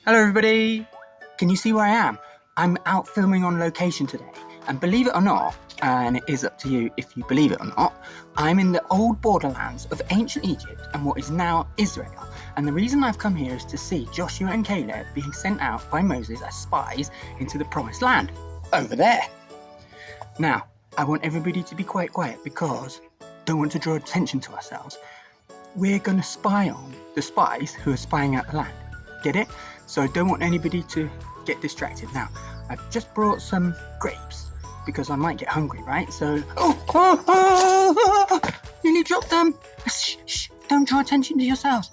Hello everybody! Can you see where I am? I'm out filming on location today, and believe it or not, and it is up to you if you believe it or not, I'm in the old borderlands of ancient Egypt and what is now Israel. And the reason I've come here is to see Joshua and Caleb being sent out by Moses as spies into the promised land, over there. Now, I want everybody to be quite quiet because I don't want to draw attention to ourselves. We're going to spy on the spies who are spying out the land. Get it? So I don't want anybody to get distracted. Now, I've just brought some grapes because I might get hungry, right? So, nearly dropped them. Shh, don't draw attention to yourselves.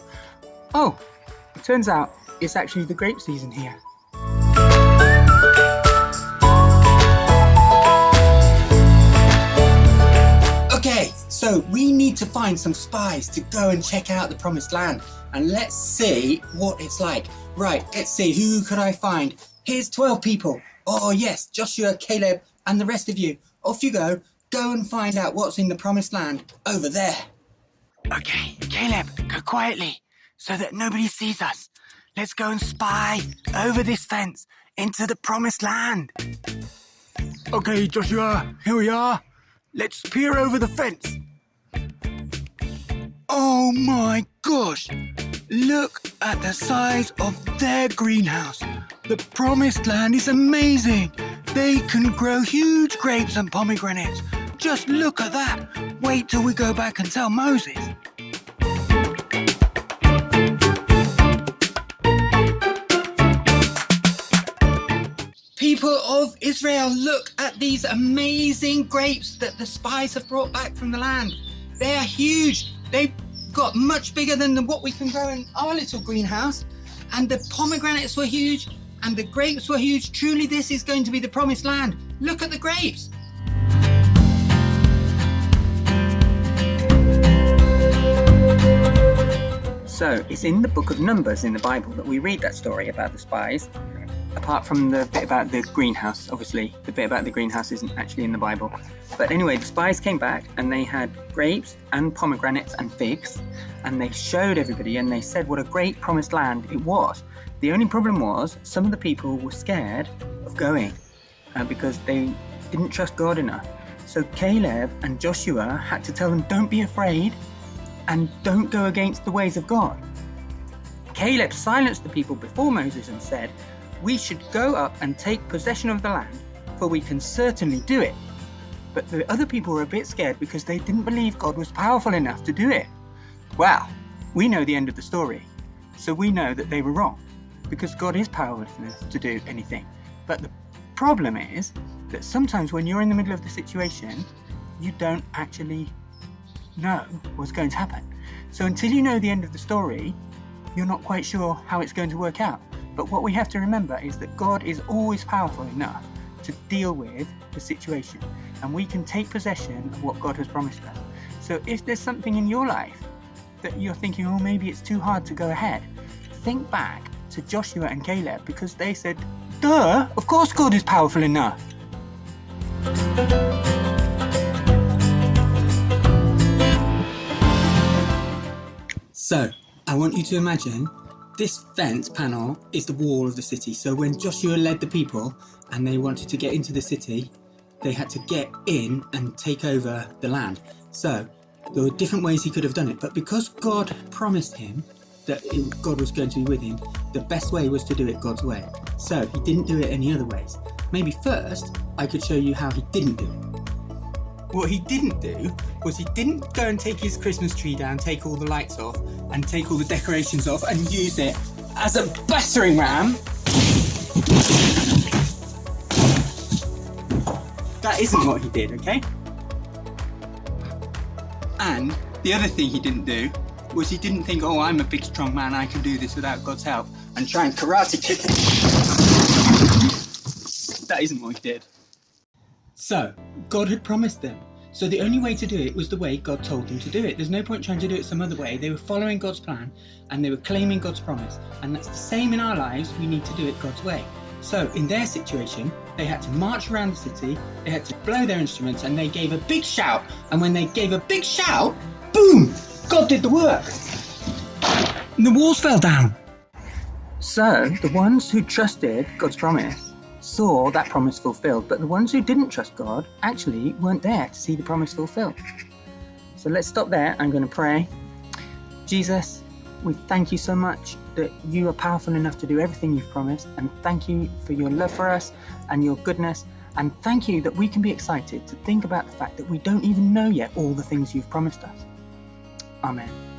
Oh, it turns out it's actually the grape season here. Okay, so we need to find some spies to go and check out the promised land. And let's see what it's like. Right, let's see, who could I find? Here's 12 people. Oh yes, Joshua, Caleb, and the rest of you. Off you go. Go and find out what's in the promised land over there. Okay, Caleb, go quietly so that nobody sees us. Let's go and spy over this fence into the promised land. Okay, Joshua, here we are. Let's peer over the fence. Oh my gosh! Look at the size of their greenhouse. The promised land is amazing. They can grow huge grapes and pomegranates. Just look at that. Wait till we go back and tell Moses. People of Israel, look at these amazing grapes that the spies have brought back from the land. They are huge. They've got much bigger than what we can grow in our little greenhouse. And the pomegranates were huge and the grapes were huge. Truly, this is going to be the promised land. Look at the grapes. So it's in the book of Numbers in the Bible that we read that story about the spies. Apart from the bit about the greenhouse, obviously, the bit about the greenhouse isn't actually in the Bible. But anyway, the spies came back and they had grapes and pomegranates and figs, and they showed everybody and they said what a great promised land it was. The only problem was some of the people were scared of going because they didn't trust God enough. So Caleb and Joshua had to tell them, don't be afraid and don't go against the ways of God. Caleb silenced the people before Moses and said, we should go up and take possession of the land, for we can certainly do it. But the other people were a bit scared because they didn't believe God was powerful enough to do it. Well, we know the end of the story, so we know that they were wrong, because God is powerless enough to do anything. But the problem is that sometimes when you're in the middle of the situation, you don't actually know what's going to happen. So until you know the end of the story, you're not quite sure how it's going to work out. But what we have to remember is that God is always powerful enough to deal with the situation, and we can take possession of what God has promised us. So if there's something in your life that you're thinking, oh, maybe it's too hard to go ahead, think back to Joshua and Caleb, because they said, duh, of course God is powerful enough. So I want you to imagine this fence panel is the wall of the city. So when Joshua led the people and they wanted to get into the city, they had to get in and take over the land. So there were different ways he could have done it. But because God promised him that God was going to be with him, the best way was to do it God's way. So he didn't do it any other ways. Maybe first I could show you how he didn't do it. What he didn't do was he didn't go and take his Christmas tree down, take all the lights off and take all the decorations off and use it as a battering ram. That isn't what he did, okay? And the other thing he didn't do was he didn't think, oh, I'm a big strong man, I can do this without God's help, and try and karate kick it. That isn't what he did. So, God had promised them. So the only way to do it was the way God told them to do it. There's no point trying to do it some other way. They were following God's plan and they were claiming God's promise. And that's the same in our lives. We need to do it God's way. So in their situation, they had to march around the city, they had to blow their instruments, and they gave a big shout. And when they gave a big shout, boom, God did the work. And the walls fell down. So the ones who trusted God's promise saw that promise fulfilled, but the ones who didn't trust God actually weren't there to see the promise fulfilled. So let's stop there. I'm going to pray. Jesus, we thank you so much that you are powerful enough to do everything you've promised, and thank you for your love for us and your goodness, and thank you that we can be excited to think about the fact that we don't even know yet all the things you've promised us. Amen.